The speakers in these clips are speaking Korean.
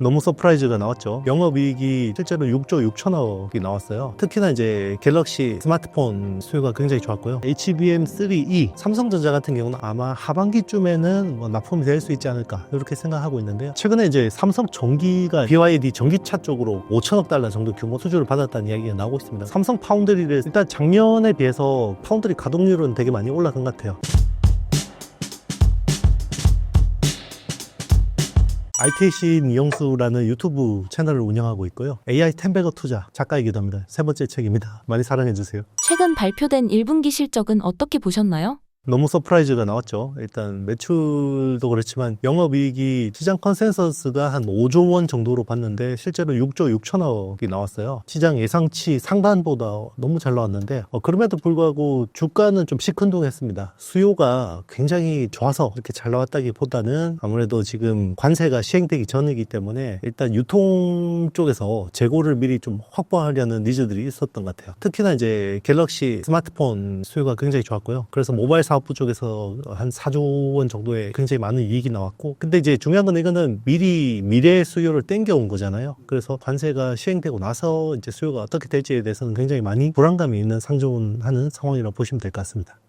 너무 서프라이즈가 나왔죠. 영업이익이 실제로 6조 6천억이 나왔어요. 특히나 이제 갤럭시 스마트폰 수요가 굉장히 좋았고요. HBM3E 삼성전자 같은 경우는 아마 하반기쯤에는 뭐 납품이 될 수 있지 않을까 이렇게 생각하고 있는데요. 최근에 이제 삼성 전기가 BYD 전기차 쪽으로 5천억 달러 정도 규모 수주를 받았다는 이야기가 나오고 있습니다. 삼성 파운드리를 일단 작년에 비해서 파운드리 가동률은 되게 많이 올라간 것 같아요. ITC 이영수라는 유튜브 채널을 운영하고 있고요. AI 텐베거 투자 작가이기도 합니다. 세 번째 책입니다. 많이 사랑해주세요. 최근 발표된 1분기 실적은 어떻게 보셨나요? 너무 서프라이즈가 나왔죠. 일단 매출도 그렇지만 영업이익이 시장 컨센서스가 한 5조 원 정도로 봤는데 실제로 6조 6천억이 나왔어요. 시장 예상치 상단보다 너무 잘 나왔는데 그럼에도 불구하고 주가는 좀 시큰둥했습니다. 수요가 굉장히 좋아서 이렇게 잘 나왔다기보다는 아무래도 지금 관세가 시행되기 전이기 때문에 일단 유통 쪽에서 재고를 미리 좀 확보하려는 니즈들이 있었던 것 같아요. 특히나 이제 갤럭시 스마트폰 수요가 굉장히 좋았고요. 그래서 모바일 사업부 쪽에서 한 4조 원 정도의 굉장히 많은 이익이 나왔고, 근데 이제 중요한 건 이거는 미리 미래 수요를 땡겨온 거잖아요. 그래서 관세가 시행되고 나서 이제 수요가 어떻게 될지에 대해서는 굉장히 많이 불안감이 있는 상존하는 상황이라고 보시면 될 것 같습니다.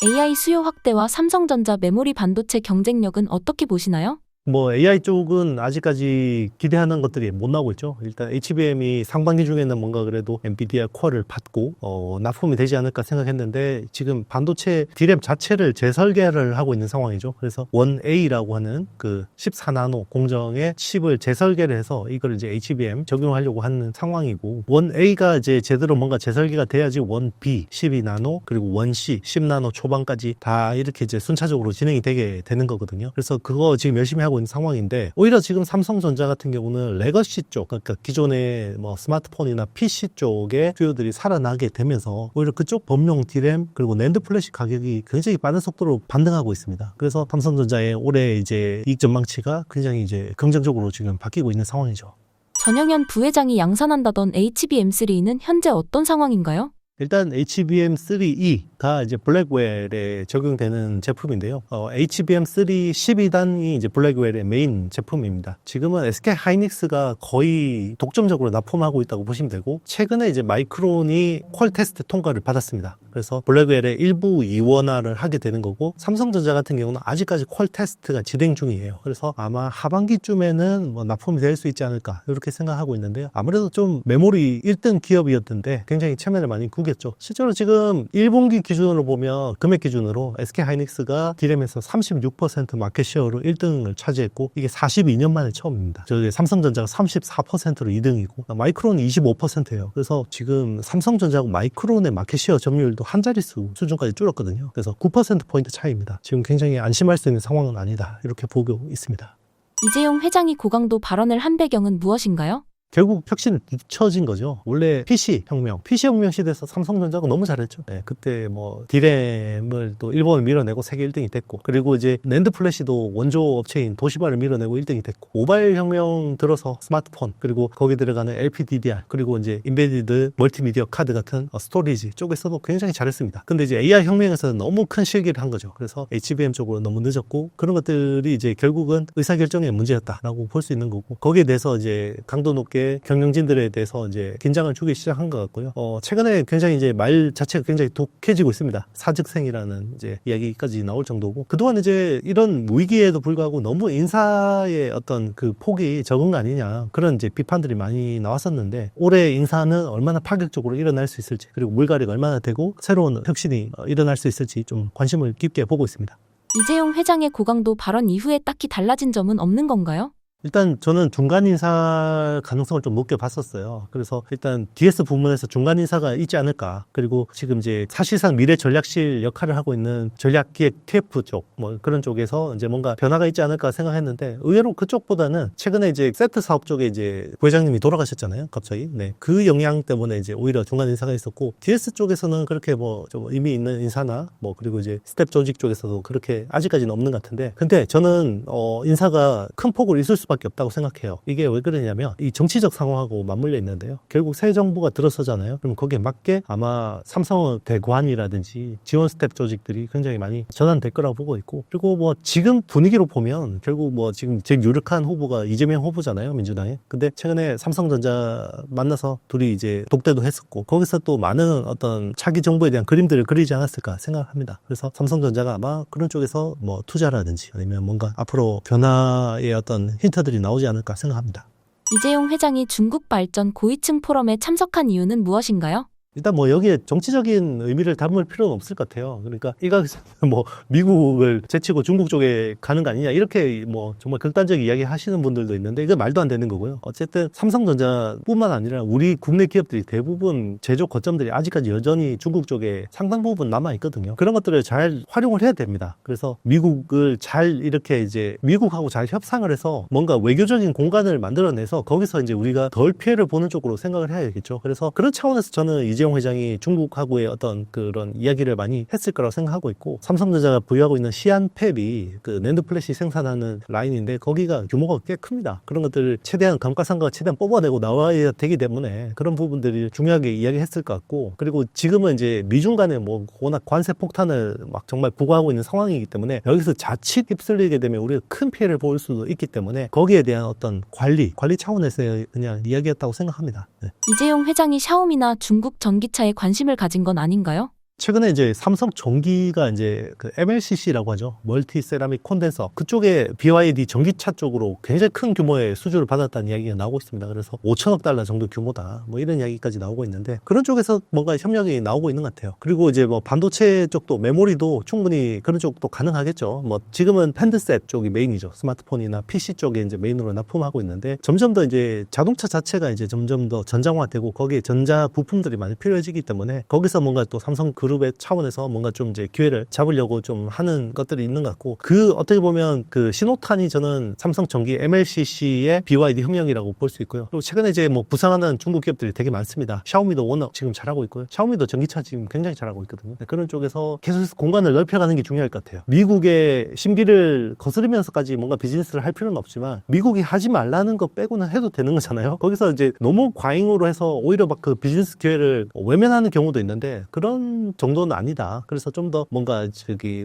AI 수요 확대와 삼성전자 메모리 반도체 경쟁력은 어떻게 보시나요? AI 쪽은 아직까지 기대하는 것들이 못 나오고 있죠. 일단 HBM이 상반기 중에는 뭔가 그래도 엔비디아 코어를 받고 납품이 되지 않을까 생각했는데 지금 반도체 D램 자체를 재설계를 하고 있는 상황이죠. 그래서 1A라고 하는 그 14나노 공정의 칩을 재설계를 해서 이걸 이제 HBM 적용하려고 하는 상황이고, 1A가 이제 제대로 뭔가 재설계가 돼야지 1B 12나노 그리고 1C 10나노 초반까지 다 이렇게 이제 순차적으로 진행이 되게 되는 거거든요. 그래서 그거 지금 열심히 하고 있는 상황인데, 오히려 지금 삼성전자 같은 경우는 레거시 쪽, 그러니까 기존의 뭐 스마트폰이나 PC 쪽의 수요들이 살아나게 되면서 오히려 그쪽 범용 D램 그리고 낸드 플래시 가격이 굉장히 빠른 속도로 반등하고 있습니다. 그래서 삼성전자의 올해 이제 이익 전망치가 굉장히 이제 긍정적으로 지금 바뀌고 있는 상황이죠. 전영현 부회장이 양산한다던 HBM3는 현재 어떤 상황인가요? 일단 HBM3E가 이제 블랙웰에 적용되는 제품인데요. HBM3 12단이 이제 블랙웰의 메인 제품입니다. 지금은 SK 하이닉스가 거의 독점적으로 납품하고 있다고 보시면 되고, 최근에 이제 마이크론이 퀄 테스트 통과를 받았습니다. 그래서 블랙웰의 일부 이원화를 하게 되는 거고, 삼성전자 같은 경우는 아직까지 퀄 테스트가 진행 중이에요. 그래서 아마 하반기쯤에는 뭐 납품이 될 수 있지 않을까 이렇게 생각하고 있는데요. 아무래도 좀 메모리 1등 기업이었는데 굉장히 체면을 많이 구겼죠. 실제로 지금 1분기 기준으로 보면, 금액 기준으로 SK 하이닉스가 D램에서 36% 마켓쉐어로 1등을 차지했고, 이게 42년 만에 처음입니다. 저기 삼성전자가 34%로 2등이고 마이크론이 25%예요. 그래서 지금 삼성전자하고 마이크론의 마켓쉐어 점유율도 한 자릿수 수준까지 줄었거든요. 그래서 9%포인트 차이입니다. 지금 굉장히 안심할 수 있는 상황은 아니다 이렇게 보고 있습니다. 이재용 회장이 고강도 발언을 한 배경은 무엇인가요? 결국 혁신을 뒤처진 거죠. 원래 PC 혁명 시대에서 삼성전자가 너무 잘했죠. 네, 그때 뭐 D램을 또 일본을 밀어내고 세계 1등이 됐고, 그리고 이제 낸드 플래시도 원조 업체인 도시바를 밀어내고 1등이 됐고, 모바일 혁명 들어서 스마트폰 그리고 거기 들어가는 LPDDR 그리고 이제 인베디드 멀티미디어 카드 같은 스토리지 쪽에서도 굉장히 잘했습니다. 근데 이제 AI 혁명에서는 너무 큰 실기를 한 거죠. 그래서 HBM 쪽으로 너무 늦었고, 그런 것들이 이제 결국은 의사결정의 문제였다라고 볼 수 있는 거고, 거기에 대해서 이제 강도 높게 경영진들에 대해서 이제 긴장을 주기 시작한 것 같고요. 최근에 굉장히 이제 말 자체가 굉장히 독해지고 있습니다. 사직생이라는 이제 이야기까지 나올 정도고, 그동안 이제 이런 위기에도 불구하고 너무 인사의 어떤 그 폭이 적은 거 아니냐 그런 이제 비판들이 많이 나왔었는데, 올해 인사는 얼마나 파격적으로 일어날 수 있을지, 그리고 물갈이가 얼마나 되고 새로운 혁신이 일어날 수 있을지 좀 관심을 깊게 보고 있습니다. 이재용 회장의 고강도 발언 이후에 딱히 달라진 점은 없는 건가요? 일단 저는 중간 인사 가능성을 좀 높게 봤었어요. 그래서 일단 DS 부문에서 중간 인사가 있지 않을까. 그리고 지금 이제 사실상 미래 전략실 역할을 하고 있는 전략기획 TF 쪽, 뭐 그런 쪽에서 이제 뭔가 변화가 있지 않을까 생각했는데, 의외로 그쪽보다는 최근에 이제 세트 사업 쪽에 이제 부회장님이 돌아가셨잖아요, 갑자기. 네, 그 영향 때문에 이제 오히려 중간 인사가 있었고, DS 쪽에서는 그렇게 뭐 좀 의미 있는 인사나 뭐 그리고 이제 스텝 조직 쪽에서도 그렇게 아직까지는 없는 것 같은데, 근데 저는 인사가 큰 폭으로 있을 수 수밖에 없다고 생각해요. 이게 왜 그러냐면 이 정치적 상황하고 맞물려 있는데요. 결국 새 정부가 들어서잖아요. 그럼 거기에 맞게 아마 삼성 대관이라든지 지원 스텝 조직들이 굉장히 많이 전환될 거라고 보고 있고, 그리고 뭐 지금 분위기로 보면 결국 뭐 지금 제일 유력한 후보가 이재명 후보잖아요, 민주당에. 근데 최근에 삼성전자 만나서 둘이 이제 독대도 했었고, 거기서 또 많은 어떤 차기 정부에 대한 그림들을 그리지 않았을까 생각합니다. 그래서 삼성전자가 아마 그런 쪽에서 뭐 투자라든지 아니면 뭔가 앞으로 변화의 어떤 힌트들이 나오지 않을까 생각합니다. 이재용 회장이 중국 발전 고위층 포럼에 참석한 이유는 무엇인가요? 일단 뭐 여기에 정치적인 의미를 담을 필요는 없을 것 같아요. 그러니까 이거 뭐 미국을 제치고 중국 쪽에 가는 거 아니냐 이렇게 뭐 정말 극단적 이야기 하시는 분들도 있는데 이거 말도 안 되는 거고요. 어쨌든 삼성전자뿐만 아니라 우리 국내 기업들이 대부분 제조 거점들이 아직까지 여전히 중국 쪽에 상당 부분 남아 있거든요. 그런 것들을 잘 활용을 해야 됩니다. 그래서 미국을 잘 이렇게 이제 미국하고 잘 협상을 해서 뭔가 외교적인 공간을 만들어내서 거기서 이제 우리가 덜 피해를 보는 쪽으로 생각을 해야겠죠. 그래서 그런 차원에서 저는 이재용 회장이 중국하고의 어떤 그런 이야기를 많이 했을 거라고 생각하고 있고, 삼성전자가 보유하고 있는 시안팹이 그 낸드 플래시 생산하는 라인인데 거기가 규모가 꽤 큽니다. 그런 것들을 최대한 감가상각을 최대한 뽑아내고 나와야 되기 때문에 그런 부분들이 중요하게 이야기했을 것 같고, 그리고 지금은 이제 미중 간에 뭐 워낙 관세 폭탄을 막 정말 부과하고 있는 상황이기 때문에 여기서 자칫 휩쓸리게 되면 우리가 큰 피해를 볼 수도 있기 때문에 거기에 대한 어떤 관리 차원에서 그냥 이야기했다고 생각합니다. 네. 이재용 회장이 샤오미나 중국 전기차에 관심을 가진 건 아닌가요? 최근에 이제 삼성 전기가 이제 그 MLCC라고 하죠. 멀티 세라믹 콘덴서. 그쪽에 BYD 전기차 쪽으로 굉장히 큰 규모의 수주를 받았다는 이야기가 나오고 있습니다. 그래서 5천억 달러 정도 규모다. 뭐 이런 이야기까지 나오고 있는데 그런 쪽에서 뭔가 협력이 나오고 있는 것 같아요. 그리고 이제 뭐 반도체 쪽도 메모리도 충분히 그런 쪽도 가능하겠죠. 뭐 지금은 핸드셋 쪽이 메인이죠. 스마트폰이나 PC 쪽에 이제 메인으로 납품하고 있는데 점점 더 이제 자동차 자체가 이제 점점 더 전장화되고 거기에 전자 부품들이 많이 필요해지기 때문에 거기서 뭔가 또 삼성 그룹의 차원에서 뭔가 좀 이제 기회를 잡으려고 좀 하는 것들이 있는 것 같고, 그 어떻게 보면 그 신호탄이 저는 삼성 전기 MLCC의 BYD 혁명이라고 볼 수 있고요. 그리고 최근에 이제 뭐 부상하는 중국 기업들이 되게 많습니다. 샤오미도 워낙 지금 잘하고 있고요. 샤오미도 전기차 지금 굉장히 잘하고 있거든요. 그런 쪽에서 계속해서 공간을 넓혀가는 게 중요할 것 같아요. 미국의 신비를 거스르면서까지 뭔가 비즈니스를 할 필요는 없지만 미국이 하지 말라는 거 빼고는 해도 되는 거잖아요. 거기서 이제 너무 과잉으로 해서 오히려 막 그 비즈니스 기회를 외면하는 경우도 있는데 그런 정도는 아니다. 그래서 좀 더 뭔가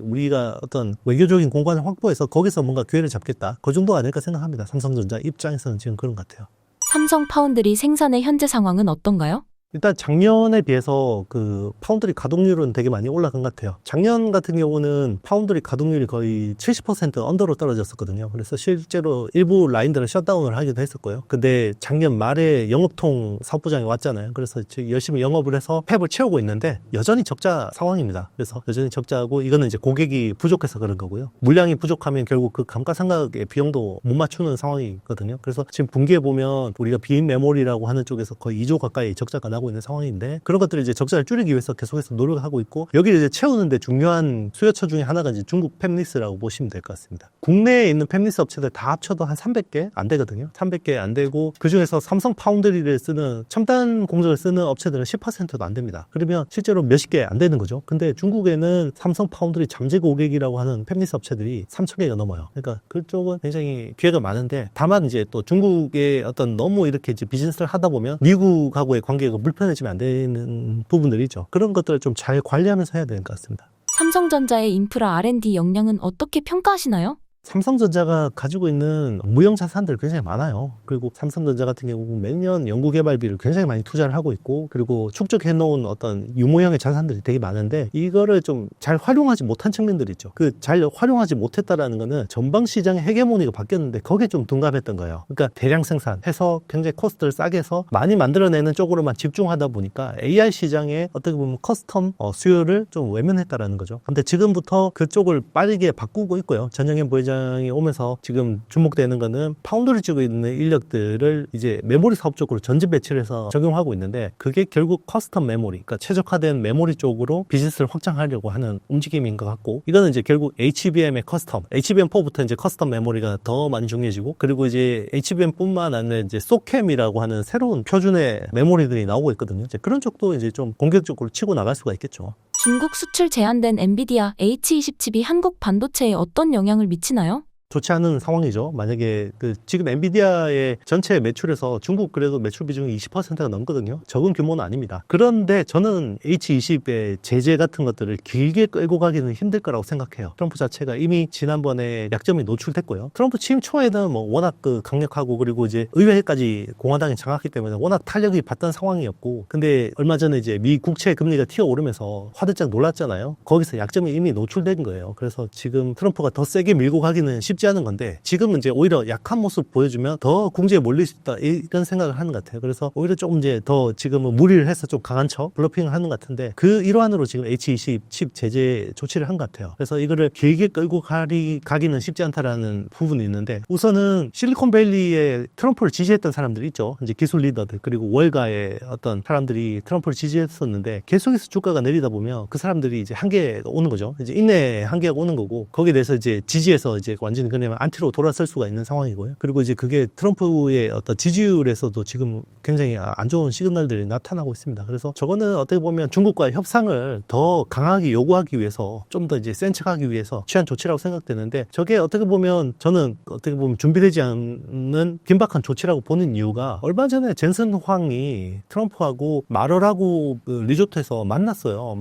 우리가 어떤 외교적인 공간을 확보해서 거기서 뭔가 기회를 잡겠다. 그 정도 아닐까 생각합니다. 삼성전자 입장에서는 지금 그런 것 같아요. 삼성 파운드리 생산의 현재 상황은 어떤가요? 일단 작년에 비해서 그 파운드리 가동률은 되게 많이 올라간 것 같아요. 작년 같은 경우는 파운드리 가동률이 거의 70% 언더로 떨어졌었거든요. 그래서 실제로 일부 라인들은 셧다운을 하기도 했었고요. 근데 작년 말에 영업통 사업부장이 왔잖아요. 그래서 열심히 영업을 해서 팹을 채우고 있는데 여전히 적자 상황입니다. 그래서 여전히 적자하고 이거는 이제 고객이 부족해서 그런 거고요. 물량이 부족하면 결국 그 감가상각의 비용도 못 맞추는 상황이거든요. 그래서 지금 분기에 보면 우리가 빈 메모리라고 하는 쪽에서 거의 2조 가까이 적자가 나고 있는 상황인데 그런 것들을 이제 적자를 줄이기 위해서 계속해서 노력하고 있고, 여기를 이제 채우는데 중요한 수요처 중에 하나가 이제 중국 팹리스라고 보시면 될 것 같습니다. 국내에 있는 팹리스 업체들 다 합쳐도 한 300개 안 되거든요. 300개 안 되고 그 중에서 삼성 파운드리를 쓰는 첨단 공정을 쓰는 업체들은 10%도 안 됩니다. 그러면 실제로 몇십 개 안 되는 거죠. 근데 중국에는 삼성 파운드리 잠재 고객이라고 하는 팹리스 업체들이 3,000개가 넘어요. 그러니까 그쪽은 굉장히 기회가 많은데, 다만 이제 또 중국의 어떤 너무 이렇게 이제 비즈니스를 하다 보면 미국하고의 관계가 불편해지면 안 되는 부분들이죠. 그런 것들을 좀 잘 관리하면서 해야 되는 것 같습니다. 삼성전자의 인프라 R&D 역량은 어떻게 평가하시나요? 삼성전자가 가지고 있는 무형 자산들 굉장히 많아요. 그리고 삼성전자 같은 경우 매년 연구개발비를 굉장히 많이 투자를 하고 있고, 그리고 축적해 놓은 어떤 유모형의 자산들이 되게 많은데 이거를 좀 잘 활용하지 못한 측면들이 있죠. 그 잘 활용하지 못했다라는 거는 전방 시장의 헤게모니가 바뀌었는데 거기에 좀 둔감했던 거예요. 그러니까 대량 생산해서 굉장히 코스트를 싸게 해서 많이 만들어내는 쪽으로만 집중하다 보니까 AI 시장에 어떻게 보면 커스텀 수요를 좀 외면했다라는 거죠. 근데 지금부터 그쪽을 빠르게 바꾸고 있고요. 전영현 부회장이 오면서 지금 주목되는 거는 파운드리 쪽에 있는 인력들을 이제 메모리 사업 쪽으로 전진 배치를 해서 적용하고 있는데, 그게 결국 커스텀 메모리, 그러니까 최적화된 메모리 쪽으로 비즈니스를 확장하려고 하는 움직임인 것 같고, 이거는 이제 결국 HBM의 커스텀, HBM4부터 이제 커스텀 메모리가 더 많이 중요해지고, 그리고 이제 HBM뿐만 아니라 이제 소캠이라고 하는 새로운 표준의 메모리들이 나오고 있거든요. 이제 그런 쪽도 이제 좀 공격적으로 치고 나갈 수가 있겠죠. 중국 수출 제한된 엔비디아 H20 칩이 한국 반도체에 어떤 영향을 미치나요? 좋지 않은 상황이죠. 만약에 지금 엔비디아의 전체 매출에서 중국 그래도 매출 비중이 20%가 넘거든요. 적은 규모는 아닙니다. 그런데 저는 H20의 제재 같은 것들을 길게 끌고 가기는 힘들 거라고 생각해요. 트럼프 자체가 이미 지난번에 약점이 노출됐고요. 트럼프 취임 초에는 뭐 워낙 강력하고 그리고 이제 의회까지 공화당이 장악했기 때문에 워낙 탄력이 받던 상황이었고, 근데 얼마 전에 이제 미 국채 금리가 튀어오르면서 화들짝 놀랐잖아요. 거기서 약점이 이미 노출된 거예요. 그래서 지금 트럼프가 더 세게 밀고 가기는 쉽지 않은 건데, 지금은 이제 오히려 약한 모습 보여주면 더 궁지에 몰릴 수 있다 이런 생각을 하는 것 같아요. 그래서 오히려 조금 이제 더 지금은 무리를 해서 좀 강한 척 블러핑을 하는 것 같은데, 그 일환으로 지금 H20 칩 제재 조치를 한 것 같아요. 그래서 이거를 길게 끌고 가기는 쉽지 않다라는 부분이 있는데, 우선은 실리콘밸리에 트럼프를 지지했던 사람들이 있죠. 이제 기술 리더들 그리고 월가의 어떤 사람들이 트럼프를 지지했었는데, 계속해서 주가가 내리다 보면 그 사람들이 이제 한계가 오는 거죠. 이제 인내 한계가 오는 거고, 거기에 대해서 이제 지지해서 이제 완전히 그냥 안티로 돌아설 수가 있는 상황이고요. 그리고 이제 그게 트럼프의 어떤 지지율에서도 지금 굉장히 안 좋은 시그널들이 나타나고 있습니다. 그래서 저거는 어떻게 보면 중국과의 협상을 더 강하게 요구하기 위해서, 좀 더 이제 센 척하기 위해서 취한 조치라고 생각되는데, 저게 어떻게 보면 저는 어떻게 보면 준비되지 않는 긴박한 조치라고 보는 이유가, 얼마 전에 젠슨 황이 트럼프하고 마럴하고 리조트에서 만났어요.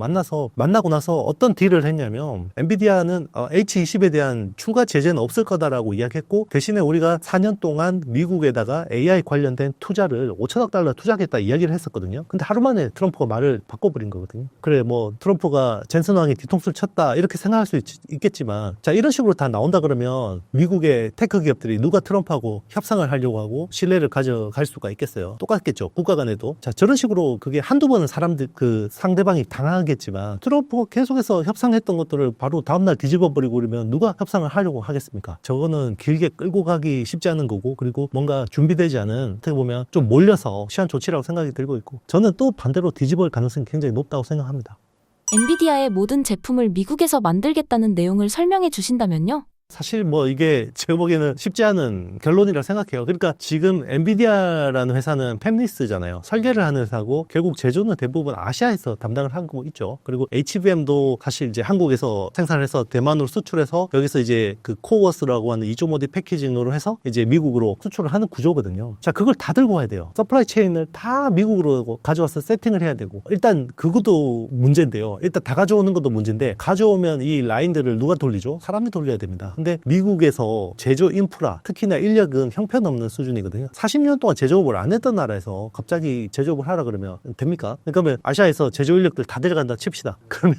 만나고 나서 어떤 딜을 했냐면, 엔비디아는 H20에 대한 추가 제재는 없을 거다라고 이야기했고, 대신에 우리가 4년 동안 미국에다가 AI 관련된 투자를 5천억 달러 투자하겠다 이야기를 했었거든요. 근데 하루 만에 트럼프가 말을 바꿔버린 거거든요. 그래, 뭐 트럼프가 젠슨 황이 뒤통수를 쳤다 이렇게 생각할 수 있겠지만, 자, 이런 식으로 다 나온다 그러면 미국의 테크 기업들이 누가 트럼프하고 협상을 하려고 하고 신뢰를 가져갈 수가 있겠어요? 똑같겠죠. 국가 간에도. 자, 저런 식으로 그게 한두 번은 사람들 상대방이 당하겠지만, 트럼프가 계속해서 협상했던 것들을 바로 다음날 뒤집어버리고 그러면 누가 협상을 하려고 하겠습니까? 저거는 길게 끌고 가기 쉽지 않은 거고, 그리고 뭔가 준비되지 않은, 어떻게 보면 좀 몰려서 취한 조치라고 생각이 들고 있고, 저는 또 반대로 뒤집을 가능성이 굉장히 높다고 생각합니다. 엔비디아의 모든 제품을 미국에서 만들겠다는 내용을 설명해 주신다면요? 사실 뭐 이게 제가 보기에는 쉽지 않은 결론이라 생각해요. 그러니까 지금 엔비디아라는 회사는 팹리스잖아요. 설계를 하는 회사고, 결국 제조는 대부분 아시아에서 담당을 하고 있죠. 그리고 HBM도 사실 이제 한국에서 생산을 해서 대만으로 수출해서, 여기서 이제 그 코어스라고 하는 이조모듈 패키징으로 해서 이제 미국으로 수출을 하는 구조거든요. 자, 그걸 다 들고 와야 돼요. 서플라이 체인을 다 미국으로 가져와서 세팅을 해야 되고, 일단 그것도 문제인데요. 일단 다 가져오는 것도 문제인데, 가져오면 이 라인들을 누가 돌리죠? 사람이 돌려야 됩니다. 근데 미국에서 제조 인프라, 특히나 인력은 형편없는 수준이거든요. 40년 동안 제조업을 안 했던 나라에서 갑자기 제조업을 하라 그러면 됩니까? 그러면 아시아에서 제조 인력들 다 데려간다 칩시다. 그러면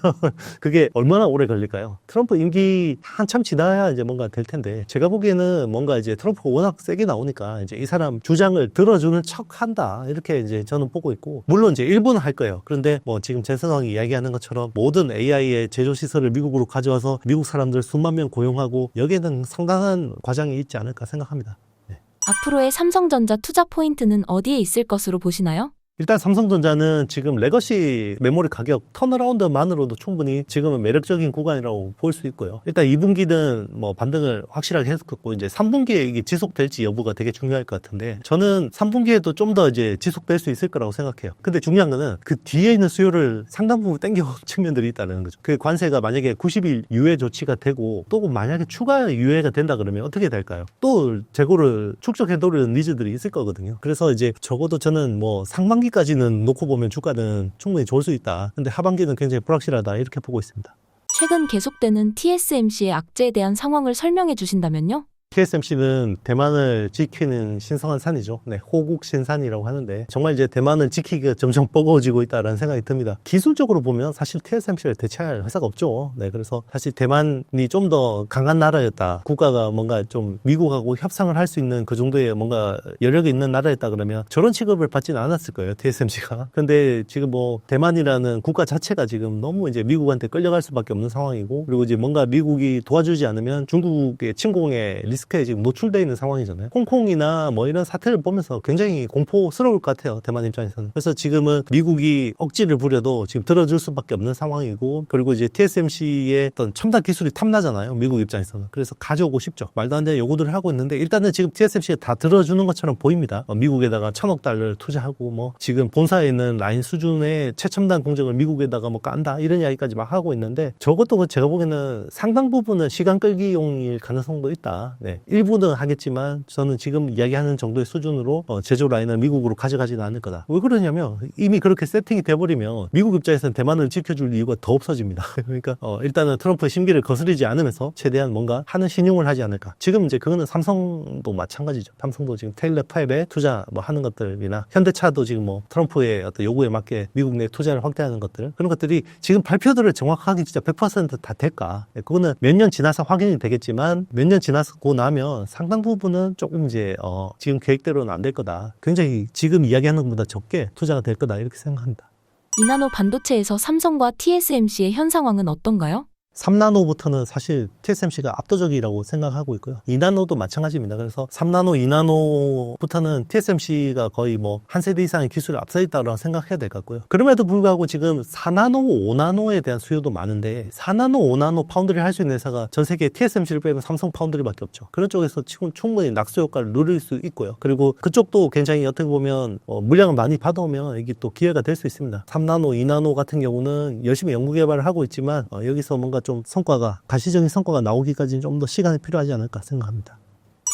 그게 얼마나 오래 걸릴까요? 트럼프 임기 한참 지나야 이제 뭔가 될 텐데, 제가 보기에는 뭔가 이제 트럼프가 워낙 세게 나오니까 이제 이 사람 주장을 들어주는 척 한다, 이렇게 이제 저는 보고 있고, 물론 이제 일부는 할 거예요. 그런데 뭐 지금 젠슨 황이 이야기하는 것처럼 모든 AI의 제조 시설을 미국으로 가져와서 미국 사람들 수만 명 고용하고, 여기에는 상당한 과정이 있지 않을까 생각합니다. 네. 앞으로의 삼성전자 투자 포인트는 어디에 있을 것으로 보시나요? 일단 삼성전자는 지금 레거시 메모리 가격 턴어라운드만으로도 충분히 지금은 매력적인 구간이라고 볼 수 있고요. 일단 2분기는 뭐 반등을 확실하게 했었고, 이제 3분기에 이게 지속될지 여부가 되게 중요할 것 같은데, 저는 3분기에도 좀 더 이제 지속될 수 있을 거라고 생각해요. 근데 중요한 거는 그 뒤에 있는 수요를 상당 부분 땡겨 측면들이 있다는 거죠. 그 관세가 만약에 90일 유예 조치가 되고, 또 만약에 추가 유예가 된다 그러면 어떻게 될까요? 또 재고를 축적해 놓으려는 니즈들이 있을 거거든요. 그래서 이제 적어도 저는 뭐 상반기까지는 놓고 보면 주가는 충분히 좋을 수 있다. 근데 하반기는 굉장히 불확실하다, 이렇게 보고 있습니다. 최근 계속되는 TSMC의 악재에 대한 상황을 설명해 주신다면요? TSMC는 대만을 지키는 신성한 산이죠. 네, 호국 신산이라고 하는데, 정말 이제 대만을 지키기가 점점 버거워지고 있다는 생각이 듭니다. 기술적으로 보면 사실 TSMC를 대체할 회사가 없죠. 네, 그래서 사실 대만이 좀 더 강한 나라였다, 국가가 뭔가 좀 미국하고 협상을 할 수 있는 그 정도의 뭔가 여력이 있는 나라였다 그러면 저런 취급을 받지는 않았을 거예요, TSMC가. 근데 지금 뭐 대만이라는 국가 자체가 지금 너무 이제 미국한테 끌려갈 수밖에 없는 상황이고, 그리고 이제 뭔가 미국이 도와주지 않으면 중국의 침공의 리스크 리스크에 지금 노출되어 있는 상황이잖아요. 홍콩이나 뭐 이런 사태를 보면서 굉장히 공포스러울 것 같아요. 대만 입장에서는. 그래서 지금은 미국이 억지를 부려도 지금 들어줄 수밖에 없는 상황이고, 그리고 이제 TSMC의 어떤 첨단 기술이 탐나잖아요. 미국 입장에서는. 그래서 가져오고 싶죠. 말도 안 되는 요구들을 하고 있는데, 일단은 지금 TSMC가 다 들어주는 것처럼 보입니다. 미국에다가 1,000억 달러를 투자하고, 뭐 지금 본사에 있는 라인 수준의 최첨단 공정을 미국에다가 뭐 깐다 이런 이야기까지 막 하고 있는데, 저것도 제가 보기에는 상당 부분은 시간 끌기용일 가능성도 있다. 네. 일부는 하겠지만 저는 지금 이야기하는 정도의 수준으로 제조 라인을 미국으로 가져가지는 않을 거다. 왜 그러냐면 이미 그렇게 세팅이 돼버리면 미국 입장에서는 대만을 지켜줄 이유가 더 없어집니다. 그러니까 일단은 트럼프의 심기를 거스르지 않으면서 최대한 뭔가 하는 신용을 하지 않을까. 지금 이제 그거는 삼성도 마찬가지죠. 삼성도 지금 테일러 파입에 투자 뭐 하는 것들이나, 현대차도 지금 뭐 트럼프의 어떤 요구에 맞게 미국 내 투자를 확대하는 것들, 그런 것들이 지금 발표들을 정확하게 진짜 100%다 될까. 그거는 몇 년 지나서 확인이 되겠지만, 몇 년 지나고 나면 상당 부분은 조금 이제 지금 계획대로는 안 될 거다. 굉장히 지금 이야기하는 것보다 적게 투자가 될 거다, 이렇게 생각합니다. 2나노 반도체에서 삼성과 TSMC의 현 상황은 어떤가요? 3나노부터는 사실 TSMC가 압도적이라고 생각하고 있고요. 2나노도 마찬가지입니다. 그래서 3나노, 2나노부터는 TSMC가 거의 뭐 한 세대 이상의 기술을 앞서 있다고 생각해야 될 것 같고요. 그럼에도 불구하고 지금 4나노, 5나노에 대한 수요도 많은데, 4나노, 5나노 파운드리를 할 수 있는 회사가 전 세계에 TSMC를 빼면 삼성 파운드리밖에 없죠. 그런 쪽에서 지금 충분히 낙수 효과를 누릴 수 있고요. 그리고 그쪽도 굉장히 어떻게 보면 물량을 많이 받아오면 이게 또 기회가 될 수 있습니다. 3나노, 2나노 같은 경우는 열심히 연구 개발을 하고 있지만 여기서 뭔가 좀 가시적인 성과가 나오기까지는 좀 더 시간이 필요하지 않을까 생각합니다.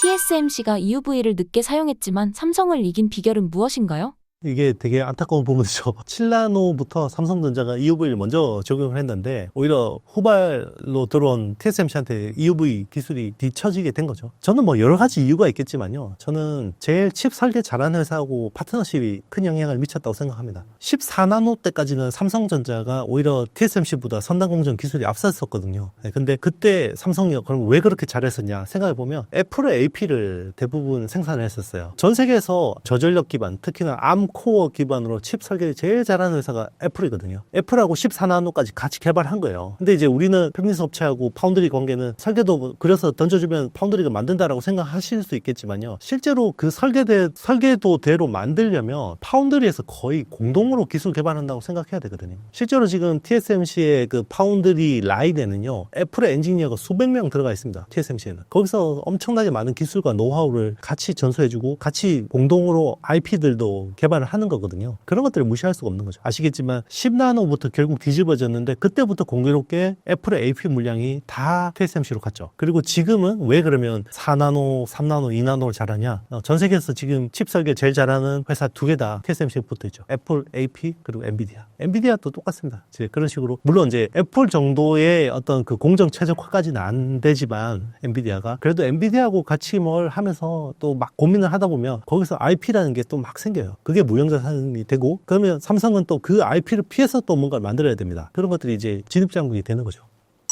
TSMC가 EUV를 늦게 사용했지만 삼성을 이긴 비결은 무엇인가요? 이게 되게 안타까운 부분이죠. 7나노부터 삼성전자가 EUV를 먼저 적용을 했는데, 오히려 후발로 들어온 TSMC한테 EUV 기술이 뒤처지게 된 거죠. 저는 뭐 여러 가지 이유가 있겠지만요. 저는 제일 칩 설계 잘하는 회사하고 파트너십이 큰 영향을 미쳤다고 생각합니다. 14나노 때까지는 삼성전자가 오히려 TSMC보다 선단공정 기술이 앞섰었거든요. 근데 그때 삼성이 그럼 왜 그렇게 잘했었냐 생각해보면, 애플의 AP를 대부분 생산을 했었어요. 전 세계에서 저전력 기반, 특히나 암 코어 기반으로 칩 설계를 제일 잘하는 회사가 애플이거든요. 애플하고 14나노까지 같이 개발한 거예요. 근데 이제 우리는 팹리스 업체하고 파운드리 관계는 설계도 그려서 던져주면 파운드리가 만든다라고 생각하실 수 있겠지만요. 실제로 그 설계도대로 만들려면 파운드리에서 거의 공동으로 기술 개발한다고 생각해야 되거든요. 실제로 지금 TSMC의 그 파운드리 라인에는요, 애플의 엔지니어가 수백 명 들어가 있습니다. TSMC에는. 거기서 엄청나게 많은 기술과 노하우를 같이 전수해주고 같이 공동으로 IP들도 개발을 하는 거거든요. 그런 것들을 무시할 수가 없는 거죠. 아시겠지만 10나노부터 결국 뒤집어졌는데, 그때부터 공교롭게 애플의 AP 물량이 다 TSMC로 갔죠. 그리고 지금은 왜 그러면 4나노, 3나노, 2나노를 잘하냐? 전 세계에서 지금 칩 설계 제일 잘하는 회사 두 개 다 TSMC에 붙어 있죠. 애플, AP, 그리고 엔비디아. 엔비디아도 똑같습니다. 이제 그런 식으로, 물론 이제 애플 정도의 어떤 그 공정 최적화까지는 안 되지만, 엔비디아가 그래도 엔비디아하고 같이 뭘 하면서 또 막 고민을 하다 보면 거기서 IP라는 게 또 막 생겨요. 그게 무형자산이 되고, 그러면 삼성은 또 그 IP를 피해서 또 뭔가를 만들어야 됩니다. 그런 것들이 이제 진입장벽이 되는 거죠.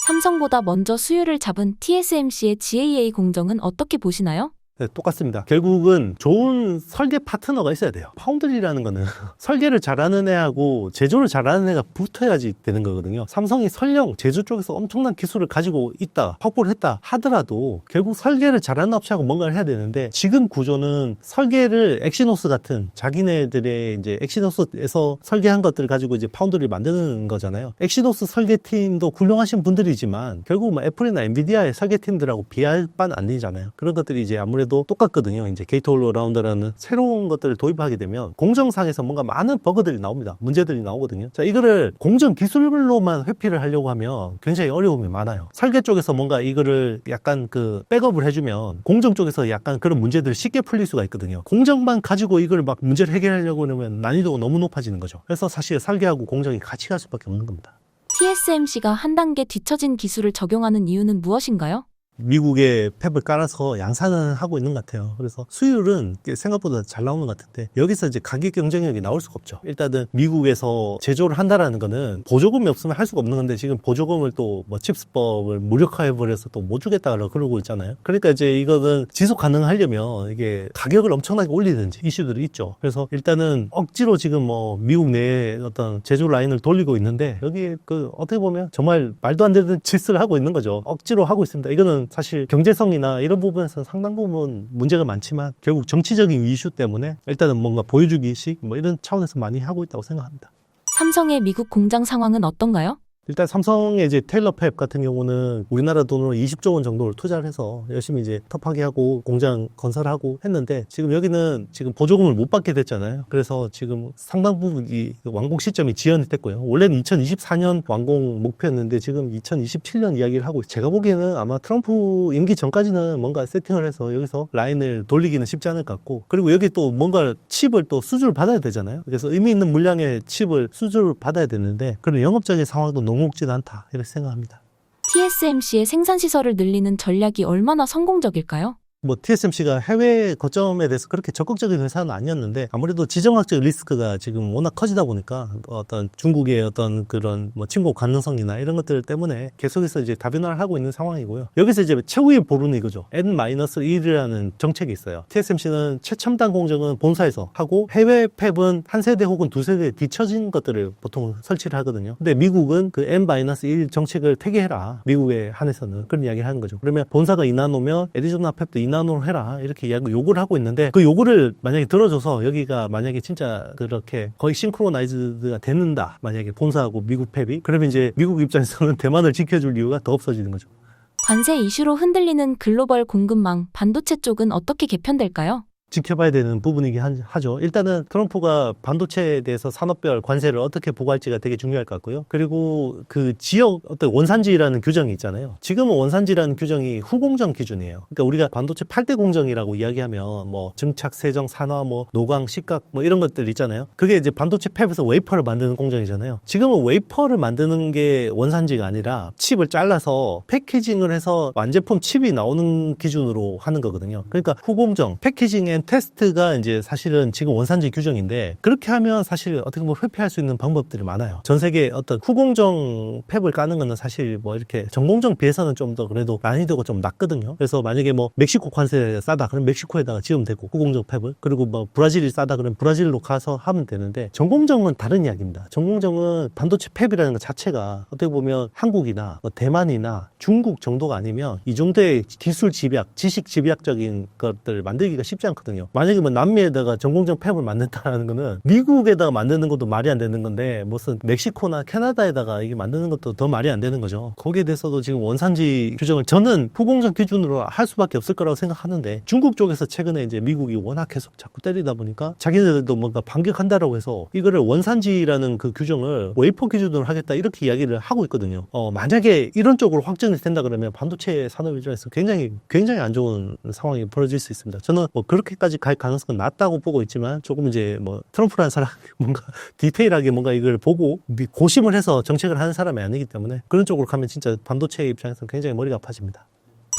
삼성보다 먼저 수요를 잡은 TSMC의 GAA 공정은 어떻게 보시나요? 네, 똑같습니다. 결국은 좋은 설계 파트너가 있어야 돼요. 파운드리라는 거는 설계를 잘하는 애하고 제조를 잘하는 애가 붙어야지 되는 거거든요. 삼성이 설령 제조 쪽에서 엄청난 기술을 가지고 있다, 확보를 했다 하더라도 결국 설계를 잘하는 업체하고 뭔가를 해야 되는데, 지금 구조는 설계를 엑시노스 같은 자기네들의 이제 엑시노스에서 설계한 것들을 가지고 이제 파운드리를 만드는 거잖아요. 엑시노스 설계팀도 훌륭하신 분들이지만 결국 뭐 애플이나 엔비디아의 설계팀들하고 비할 바는 아니잖아요. 그런 것들이 이제 아무래도 똑같거든요. 이제 게이트 올어라운더라는 새로운 것들을 도입하게 되면 공정상에서 뭔가 많은 버그들이 나옵니다. 문제들이 나오거든요. 자, 이거를 공정 기술로만 회피를 하려고 하면 굉장히 어려움이 많아요. 설계 쪽에서 뭔가 이거를 약간 그 백업을 해주면 공정 쪽에서 약간 그런 문제들이 쉽게 풀릴 수가 있거든요. 공정만 가지고 이걸 막 문제를 해결하려고 하면 난이도가 너무 높아지는 거죠. 그래서 사실 설계하고 공정이 같이 갈 수밖에 없는 겁니다. TSMC가 한 단계 뒤처진 기술을 적용하는 이유는 무엇인가요? 미국에 팹을 깔아서 양산을 하고 있는 것 같아요. 그래서 수율은 생각보다 잘 나오는 것 같은데, 여기서 이제 가격 경쟁력이 나올 수가 없죠. 일단은 미국에서 제조를 한다라는 거는 보조금이 없으면 할 수가 없는 건데, 지금 보조금을 또 뭐 칩스법을 무력화해버려서 또 못 주겠다고 그러고 있잖아요. 그러니까 이제 이거는 지속 가능하려면 이게 가격을 엄청나게 올리든지 이슈들이 있죠. 그래서 일단은 억지로 지금 뭐 미국 내에 어떤 제조 라인을 돌리고 있는데, 여기 그 어떻게 보면 정말 말도 안 되는 짓을 하고 있는 거죠. 억지로 하고 있습니다. 이거는 사실 경제성이나 이런 부분에서 상당 부분 문제가 많지만 결국 정치적인 이슈 때문에 일단은 뭔가 보여주기식 뭐 이런 차원에서 많이 하고 있다고 생각합니다. 삼성의 미국 공장 상황은 어떤가요? 일단 삼성의 이제 테일러 팹 같은 경우는 우리나라 돈으로 20조 원 정도를 투자를 해서 열심히 이제 터프하게 하고 공장 건설하고 했는데 지금 여기는 지금 보조금을 못 받게 됐잖아요. 그래서 지금 상당 부분 이 완공 시점이 지연이 됐고요. 원래는 2024년 완공 목표였는데 지금 2027년 이야기를 하고 있어요. 제가 보기에는 아마 트럼프 임기 전까지는 뭔가 세팅을 해서 여기서 라인을 돌리기는 쉽지 않을 것 같고, 그리고 여기 또 뭔가 칩을 또 수주를 받아야 되잖아요. 그래서 의미 있는 물량의 칩을 수주를 받아야 되는데 그런 영업적인 상황도 녹록지는 않다 이렇게 생각합니다. TSMC의 생산시설을 늘리는 전략이 얼마나 성공적일까요? 뭐 TSMC가 해외 거점에 대해서 그렇게 적극적인 회사는 아니었는데 아무래도 지정학적 리스크가 지금 워낙 커지다 보니까 어떤 중국의 어떤 그런 뭐 침공 가능성이나 이런 것들 때문에 계속해서 이제 다변화를 하고 있는 상황이고요. 여기서 이제 최후의 보루는 이거죠. N-1이라는 정책이 있어요. TSMC는 최첨단 공정은 본사에서 하고 해외 팹은 한 세대 혹은 두 세대 뒤처진 것들을 보통 설치를 하거든요. 근데 미국은 그 N-1 정책을 폐기해라. 미국에 한해서는 그런 이야기를 하는 거죠. 그러면 본사가 2나노면 애리조나 팹도 2나노로 해라 이렇게 요구를 하고 있는데 그 요구를 만약에 들어줘서 여기가 만약에 진짜 그렇게 거의 싱크로나이즈드가 되는다, 만약에 본사하고 미국 팹이, 그러면 이제 미국 입장에서는 대만을 지켜줄 이유가 더 없어지는 거죠. 관세 이슈로 흔들리는 글로벌 공급망, 반도체 쪽은 어떻게 개편될까요? 지켜봐야 되는 부분이긴 하죠. 일단은 트럼프가 반도체에 대해서 산업별 관세를 어떻게 부과할지가 되게 중요할 것 같고요. 그리고 그 지역 어떤 원산지라는 규정이 있잖아요. 지금은 원산지라는 규정이 후공정 기준이에요. 그러니까 우리가 반도체 8대 공정이라고 이야기하면 뭐 증착, 세정, 산화, 뭐 노광, 식각 뭐 이런 것들 있잖아요. 그게 이제 반도체 팹에서 웨이퍼를 만드는 공정이잖아요. 지금은 웨이퍼를 만드는 게 원산지가 아니라 칩을 잘라서 패키징을 해서 완제품 칩이 나오는 기준으로 하는 거거든요. 그러니까 후공정, 패키징에 테스트가 이제 사실은 지금 원산지 규정인데 그렇게 하면 사실 어떻게 보면 회피할 수 있는 방법들이 많아요. 전 세계 어떤 후공정 팹을 까는 거는 사실 뭐 이렇게 전공정 비해서는 좀 더 그래도 난이도가 좀 낮거든요. 그래서 만약에 뭐 멕시코 관세 싸다 그럼 멕시코에다가 지으면 되고 후공정 팹을, 그리고 뭐 브라질이 싸다 그러면 브라질로 가서 하면 되는데 전공정은 다른 이야기입니다. 전공정은 반도체 팹이라는 것 자체가 어떻게 보면 한국이나 뭐 대만이나 중국 정도가 아니면 이 정도의 기술 집약, 지식 집약적인 것들을 만들기가 쉽지 않거든요. 만약에 뭐 남미에다가 전공정 팹을 만든다는 거는 미국에다가 만드는 것도 말이 안 되는 건데 무슨 멕시코나 캐나다에다가 이게 만드는 것도 더 말이 안 되는 거죠. 거기에 대해서도 지금 원산지 규정을 저는 후공정 기준으로 할 수밖에 없을 거라고 생각하는데 중국 쪽에서 최근에 이제 미국이 워낙 계속 자꾸 때리다 보니까 자기네들도 뭔가 반격한다라고 해서 이거를 원산지라는 그 규정을 웨이퍼 기준으로 하겠다 이렇게 이야기를 하고 있거든요. 만약에 이런 쪽으로 확정이 된다 그러면 반도체 산업 입장에서 굉장히 안 좋은 상황이 벌어질 수 있습니다. 저는 뭐 그렇게까지 갈 가능성은 낮다고 보고 있지만 조금 이제 뭐 트럼프라는 사람이 뭔가 디테일하게 뭔가 이걸 보고 고심을 해서 정책을 하는 사람이 아니기 때문에 그런 쪽으로 가면 진짜 반도체 입장에서는 굉장히 머리가 아파집니다.